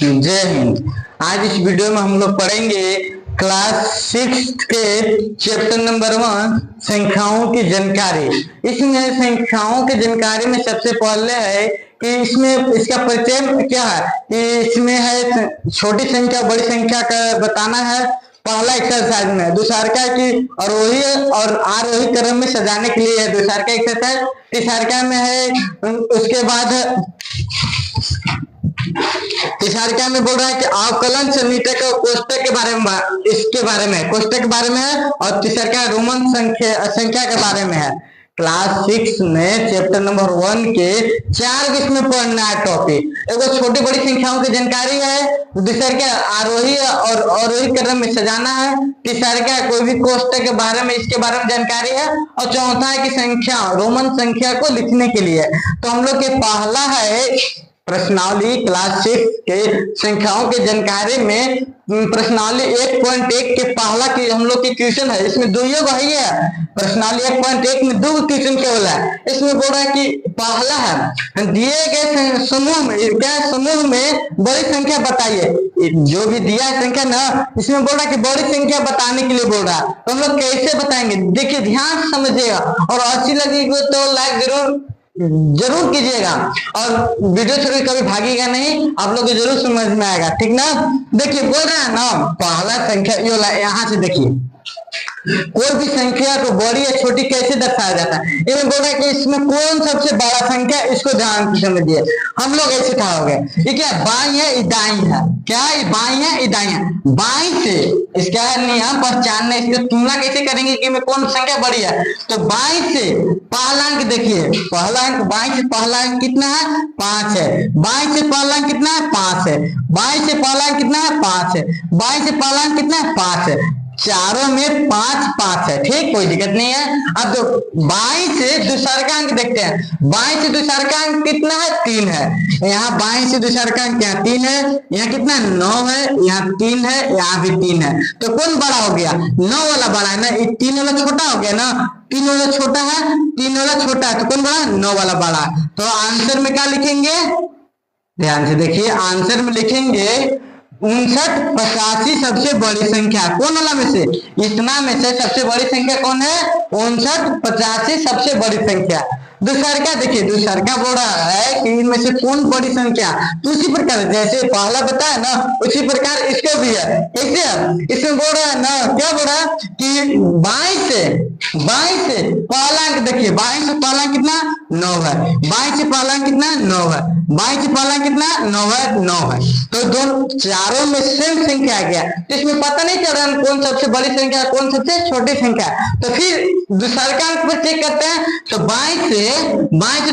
जय हिंद। आज इस वीडियो में हम लोग पढ़ेंगे क्लास 6 के चैप्टर नंबर 1 संख्याओं की जानकारी। इसमें संख्याओं की जानकारी में सबसे पहले है कि इसमें इसका परिचय क्या है कि इसमें है छोटी संख्या बड़ी संख्या का बताना है। पहला एक्सरसाइज में दूसरा की आरोही और आरोही क्रम में सजाने के लिए है दूसरा का एक्सरसाइज। तीसरा में है उसके बाद तीसरा में बोल रहा है कि अवकलन सन्निकटन का कोष्टक के बारे में इसके बारे में कोष्टक के बारे में है और तीसरा रोमन संख्या के बारे में है। क्लास 6 में चैप्टर नंबर 1 के 4 विषय में पढ़ना है टॉपिक। एगो छोटी बड़ी संख्याओं की जानकारी है, दूसरा का आरोही और अवरोही क्रम में सजाना है, तीसरा का कोई भी कोष्टक के बारे में इसके बारे में जानकारी है और चौथा है कि संख्या रोमन संख्या को लिखने के लिए। तो हम लोग के पहला है प्रश्नावली क्लास 6 के संख्याओं के जानकारी में प्रश्नावली 1.1 के पहला की हम लोग की क्वेश्चन है। इसमें दो है प्रश्नावली 1.1 में 2 क्वेश्चन केवल है। इसमें बोल रहा है कि पहला है दिए गए समूह में क्या समूह में बड़ी संख्या बताइए। जो भी दिया है संख्या ना इसमें बोल रहा है कि बड़ी संख्या बताने के लिए बोल रहा है। तो हम लोग कैसे बताएंगे देखिए ध्यान से समझिएगा और अच्छी लगेगी तो लाइक जरूर कीजिएगा और वीडियो छोड़ कभी भागेगा नहीं, आप लोग को जरूर समझ में आएगा, ठीक ना। देखिए बोल रहा है ना पहला संख्या यहाँ से देखिए कोई भी संख्या को बड़ी या छोटी कैसे दर्शाया जाता है। इन्हें बोल रहा है कि इसमें कौन सबसे बड़ा संख्या इसको ध्यान से समझिए। हम लोग ऐसे ठहरोगे ये क्या बाई है ये दाई है, क्या ये बाई है ये दाई है। बाई से इसका नियम पहचानने इसको तुलना कैसे करेंगे कि में कौन संख्या बड़ी है। तो बाई से पहला अंक देखिए पहला अंक बाई से पहला अंक कितना है 5 है। बाई से पहला अंक कितना है 5 है। बाई से पहला अंक कितना है 5 है। बाई से पहला अंक कितना है 5 है। चारों में 5 है, ठीक कोई दिक्कत नहीं है। अब तो 22 से दूसरा का अंक देखते हैं। 22 से दूसरा का अंक कितना है 3 है। यहाँ 22 से दूसरा का अंक क्या 3 है। यहाँ कितना 9 है, यहाँ 3 है, यहाँ भी 3 है। तो कौन बड़ा हो गया 9 वाला बड़ा है ना, 3 वाला छोटा हो गया ना। 3 वाला छोटा है 3 वाला छोटा है तो कौन बड़ा 9 वाला बड़ा। तो आंसर में क्या लिखेंगे ध्यान से देखिए आंसर में लिखेंगे 59 85 सबसे बड़ी संख्या कौन वाला में से इतना में से सबसे बड़ी संख्या कौन है 59 85 सबसे बड़ी संख्या। दूसरा क्या देखिए दूसरा क्या बोल रहा है कि इनमें से कौन बड़ी संख्या। तो उसी प्रकार जैसे पहला बताया ना उसी प्रकार इसको भी है। कैसे इसमें बोल रहा है ना क्या बोल रहा है कि 22 से पहला अंक देखिए 22 से पहला कितना 9 है। 22 से पहला कितना 9 है। 22 से पहला कितना 9 है। तो दोनों चारों में सेम संख्या आ गया। तो इसमें पता नहीं चल रहा कौन सबसे बड़ी संख्या कौन सबसे छोटी संख्या। तो फिर दूसरा का अंक पर चेक करते हैं। तो 22 से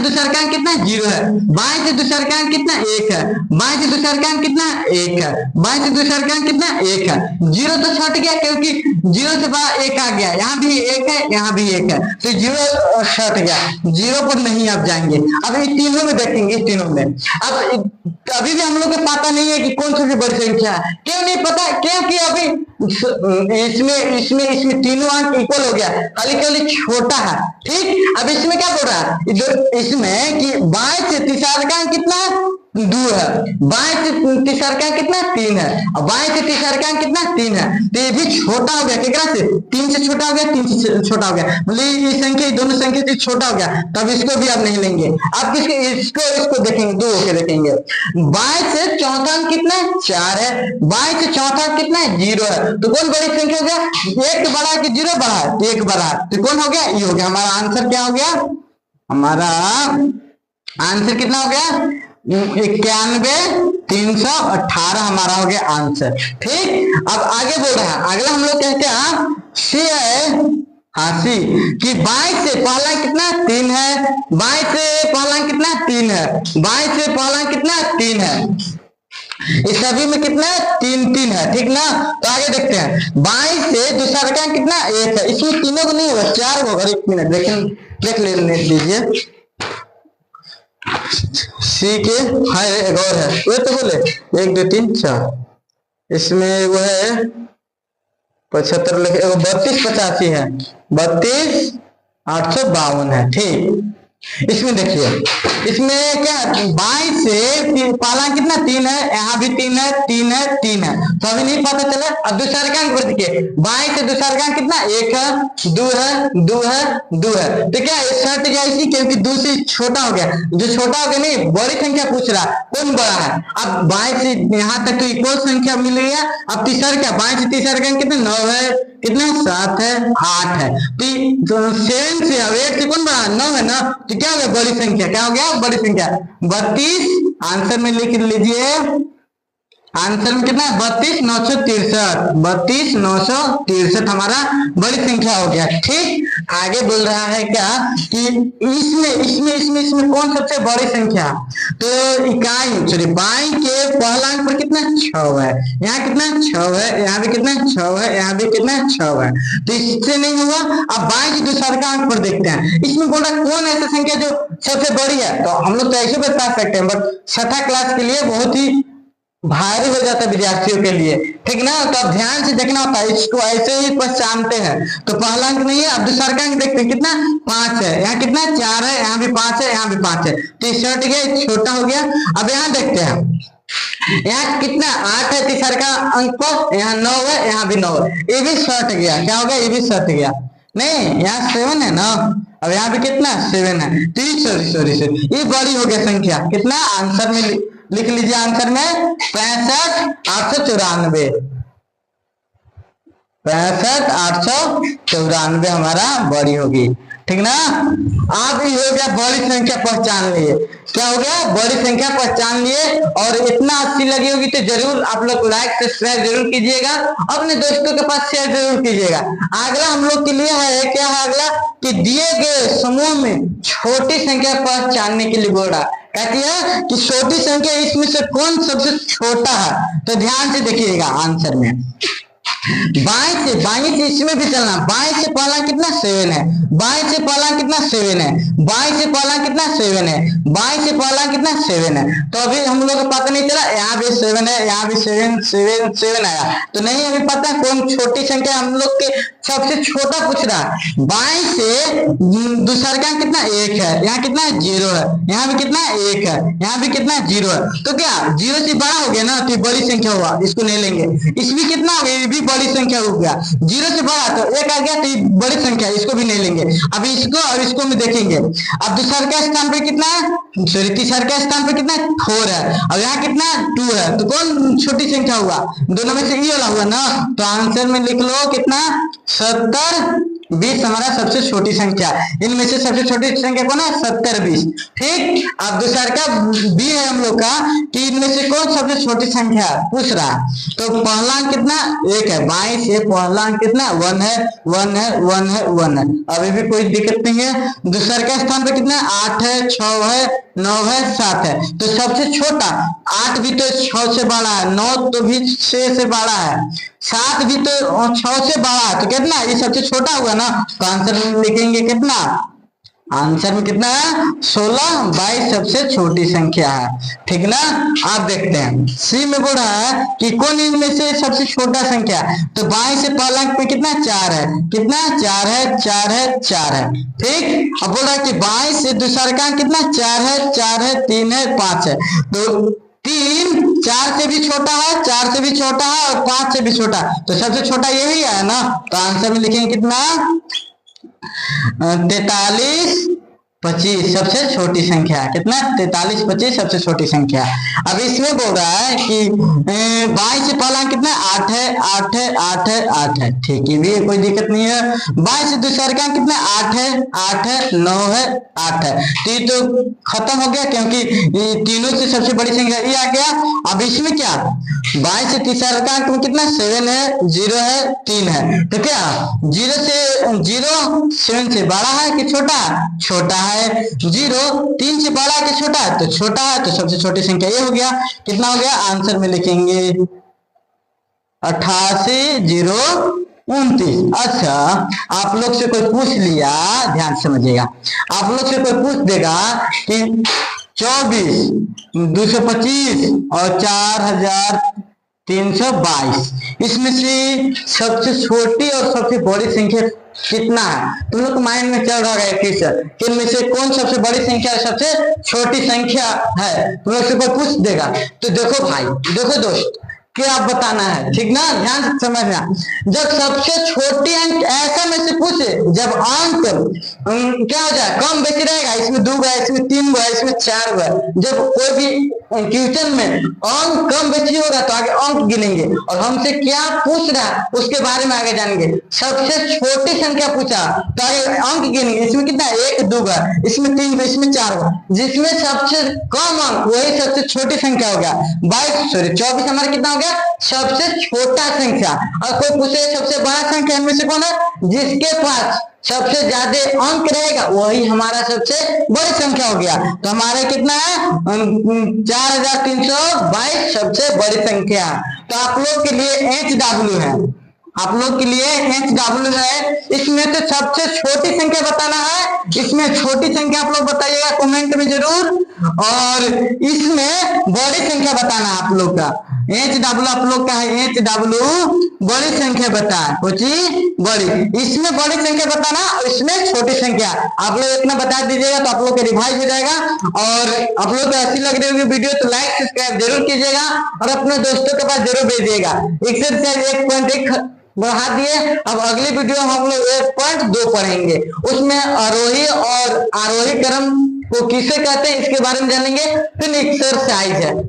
दूसरा का अंक कितना 0 है। 22 से दूसरा का अंक कितना 1 है। 22 से दूसरा का अंक कितना 1 है। 22 से दूसरा का अंक कितना 1 है। 0 तो छट गया क्योंकि 0 से बाद 1 आ गया। यहाँ भी 1 है यहाँ भी 1 है तो 0 छट गया। 0 पर नहीं आप जाएंगे। अब इन तीनों में देखेंगे इस तीनों में अब अभी भी हम लोग को पता नहीं है कि कौन सी बड़ी संख्या है। क्यों नहीं पता क्योंकि अभी इसमें तीनों अंक इक्वल हो गया खाली छोटा है, ठीक। अब इसमें क्या बोल रहा है इसमें कि 22 से तीसरा का अंक कितना 2 है। 22 से तीसरा का अंक कितना 3 है और 22 से तीसरा का अंक कितना 3 है। तो ये भी छोटा हो गया कितना से 3 से छोटा हो गया 3 से छोटा हो गया मतलब ये संख्या दोनों संख्या से छोटा हो गया। तब इसको भी आप नहीं लेंगे। आप इसको देखेंगे 2 होके देखेंगे। 22 से चौथा अंक कितना 4 है। 22 से चौथा अंक कितना 0 है। तो कौन बड़ी संख्या हो गया 1 बड़ा है कि 0 बड़ा है 1 बड़ा है। तो कौन हो गया ये हो गया। हमारा आंसर क्या हो गया हमारा आंसर कितना हो गया 91 318 हमारा हो गया आंसर, ठीक। अब आगे बोल रहा है अगला हम लोग कहते हैं सी है सी कि 22 से पहला कितना 3 है। 22 से पहला कितना 3 है। 22 से पहला कितना 3 है। इस सभी में कितना 3 है, ठीक ना। तो आगे देखते हैं 22 से दूसरा का कितना 1 है। इसमें तीनों को नहीं होगा 4 होगा। एक मिनट देख लीजिए सी के है एक और है ये तो बोले 1 2 3 4 इसमें वो है 75 लिखे 32 85 है 32 852 है, ठीक। इसमें देखिए, इसमें क्या 22 से पहला कितना 3 है, यहाँ भी 3 है, 3 है, 3 है, तो अभी नहीं पता चला। अब दूसरा अंक पर देखिए, 22 से दूसरा अंक कितना 1 है, 2 है, 2 है, 2 है, तो क्या शर्त क्या इसी, क्योंकि 2 से छोटा हो गया, जो छोटा हो गया नहीं बड़ी संख्या पूछ रहा कौन बड़ा है। अब 22 से यहाँ तक तो इक्वल संख्या मिल गया। अब तीसरा क्या 22 से तीसरा अंक कितना 9 है, कितना 7 है, 8 है, तो 7 से अब 8 से कौन बड़ा 9 है ना, तो क्या हो गया बड़ी संख्या, क्या हो गया बड़ी संख्या 32। आंसर में लिख लीजिए, आंसर में कितना 32,963, 32,963 हमारा बड़ी संख्या हो गया। ठीक, आगे बोल रहा है क्या कि इसमें कौन सबसे बड़ी संख्या, तो इकाई सॉरी बाई के पहला अंक पर कितना 6 है, यहाँ कितना 6 है, यहाँ भी कितना 6 है, यहाँ भी कितना 6 है, तो इससे नहीं होगा। अब बाई के दूसरा अंक पर देखते हैं, इसमें बोल रहा कौन ऐसा संख्या जो सबसे बड़ी है, तो हम लोग तो ऐसे बता सकते हैं, बट छठा क्लास के लिए बहुत ही भारी हो जाता है विद्यार्थियों के लिए, ठीक ना, तो अब ध्यान से देखना होता है, इसको ऐसे ही पहचानते हैं। तो पहला अंक नहीं है, अब दूसरा अंक देखते हैं कितना 5 है, यहाँ कितना 4 है, यहाँ भी 5 है, यहाँ भी 5 है, तो ये शर्ट गया छोटा हो गया। अब यहाँ देखते हैं, यहाँ कितना 8 है तीसरा का अंक पर, यहाँ 9 है, यहाँ भी 9 है, ये भी शर्ट गया, क्या हो गया ये भी शर्ट गया, नहीं यहाँ 7 है ना, अब यहाँ भी कितना 7 है, तो सॉरी ये बड़ी हो गया संख्या, कितना आंसर में लिख लीजिए, आंसर में 65,894, 65,894 हमारा बड़ी होगी, ठीक ना। आप ही हो गया बड़ी संख्या पहचान लिए, क्या हो गया बड़ी संख्या पहचान लिए, और इतना अच्छी लगी होगी तो जरूर आप लोग लाइक सब्सक्राइब जरूर कीजिएगा, अपने दोस्तों के पास शेयर जरूर कीजिएगा। अगला हम लोग के लिए है क्या है अगला, कि दिए गए समूह में छोटी संख्या पहचानने के लिए बोल रहा कहती है कि छोटी संख्या इसमें से कौन सबसे छोटा है, तो ध्यान से देखिएगा आंसर में, 22 से इसमें भी चलना, 22 से पहला कितना 7 है, 22 से पहला कितना 7 है, 22 से पहला कितना 7 है, 22 से पहला कितना 7 है, तो अभी हम लोग को पता नहीं चला, यहाँ भी 7 है, यहाँ भी 7 आया, तो नहीं अभी पता कौन छोटी संख्या हम लोग के सबसे छोटा पूछ रहा है। 22 से दूसरा का कितना 1 है, यहाँ कितना 0 है, यहाँ भी कितना 1 है, यहाँ भी कितना 0 है, तो क्या 0 से बड़ा हो गया ना, तो बड़ी संख्या हुआ, इसको नहीं लेंगे। इसमें कितना हो गया, ये भी बड़ी संख्या हो गया, 0 से बड़ा तो 1 आ गया, तो ये बड़ी संख्या, इसको भी नहीं लेंगे। अब इसको और इसको भी देखेंगे, अब दूसरा के स्थान पे कितना है, सॉरी तीसरा के स्थान पे कितना 4 है, और यहाँ कितना 2 है, तो कौन छोटी संख्या हुआ, दोनों में से ये वाला हुआ ना, तो आंसर में लिख लो कितना 70, 20 हमारा सबसे छोटी संख्या, इनमें से सबसे छोटी संख्या कौन है 70, 20, ठीक। अब दूसरा का बी है हम लोग का कि इनमें से कौन सबसे छोटी संख्या पूछ रहा, तो पहला अंक कितना 1 है, 22 से पहला अंक कितना 1 है, 1 है, 1 है, 1 है, अभी भी कोई दिक्कत नहीं है। दूसरा के स्थान पे कितना 8 है, 6 है, 9 है, 7 है, तो सबसे छोटा 8 भी तो 6 से बड़ा है, 9 तो भी 6 से बड़ा है, 7 भी तो 6 से बड़ा है, तो कितना ये सबसे छोटा हुआ ना, तो आंसर में लिखेंगे कितना, आंसर में कितना है 16, 22 सबसे छोटी संख्या है, ठीक ना। आप देखते हैं सी में बोल रहा है कि कौन इनमें से सबसे छोटा संख्या, तो 22 से पहला अंक पे कितना 4 है, कितना 4 है, 4 है, 4 है, ठीक। अब बोल रहा है कि 22 से दूसरा अंक कितना 4 है, 4 है, 3 है, 5 है, तो 3 4 से भी छोटा है, 4 से भी छोटा है, और 5 से भी छोटा, तो सबसे छोटा यही है ना, तो आंसर में लिखेंगे कितना 43, 25 सबसे छोटी संख्या, कितना 43, 25 सबसे छोटी संख्या। अब इसमें बोल रहा है कि 22 से पहला कितना 8 है, 8 है, 8 है, 8 है, ठीक है, भी कोई दिक्कत नहीं है। 22 से दूसरा का कितना 8 है, 8 है, 9 है, 8 है, तो ये तो खत्म हो गया, क्योंकि तीनों से सबसे बड़ी संख्या ये आ गया। अब इसमें क्या 22 से तीसरा का अंक कितना 7 है, 0 है, 3 है, तो क्या 0 7 से बड़ा है कि छोटा, छोटा है, 0 3 से बड़ा कि छोटा, तो छोटा है, तो सबसे छोटी संख्या ये हो गया, कितना हो गया, आंसर में लिखेंगे 88,029। अच्छा, आप लोग से कोई पूछ लिया, ध्यान समझिएगा, आप लोग से कोई पूछ देगा कि 24, 225 और 4322 इसमें से सबसे छोटी और सबसे बड़ी संख्या कितना है। तुम लोग माइंड में चल रहा है कि इनमें से कौन सबसे बड़ी संख्या है, सबसे छोटी संख्या है। तुम लोग से कोई पूछ देगा तो देखो भाई, देखो दोस्त, क्या आप बताना है, ठीक ना, ध्यान से समझना। जब सबसे छोटी अंक ऐसा में से पूछे जब अंक क्या हो जाए, कम बेची रहेगा, इसमें 2 है, इसमें 3 है, इसमें 4 है। जब कोई भी क्वेश्चन में अंक कम बेची होगा तो आगे अंक गिनेंगे और हमसे क्या पूछ रहा है उसके बारे में आगे जानेंगे। सबसे छोटी संख्या पूछा तो आगे अंक गिनेंगे, इसमें कितना है, 1 2 है, इसमें 3 है, इसमें 4 है। जिसमें सबसे कम अंक वही सबसे छोटी संख्या हो गया। 24 हमारा कितना हो गया, सबसे छोटा संख्या। और कोई पूछे सबसे बड़ा संख्या इनमें से कौन है, जिसके पास सबसे ज्यादा अंक रहेगा वही हमारा सबसे बड़ी संख्या हो गया। तो हमारा कितना है, 4322 सबसे बड़ी संख्या। तो आप लोग के लिए HW है, आप लोग के लिए HW है। इसमें से सबसे छोटी संख्या बताना है, इसमें छोटी संख्या आप लोग बताइएगा कमेंट में जरूर, और इसमें बड़ी संख्या बताना है आप लोग का। HW आप लोग का है, HW बड़ी संख्या बताए, बड़ी, इसमें बड़ी संख्या बताना और इसमें छोटी संख्या। आप लोग इतना बता दीजिएगा तो आप लोग का रिवाइज हो जाएगा। और आप लोग को अच्छी लग रही होगी वीडियो तो लाइक सब्सक्राइब जरूर कीजिएगा और अपने दोस्तों के पास जरूर भेजिएगा। एक्सरसाइज 1.1 बढ़ा दिए, अब अगली वीडियो हम लोग 1.2 पढ़ेंगे, उसमें आरोही और आरोही क्रम को किसे कहते हैं इसके बारे में जानेंगे। फिर एक्सरसाइज है,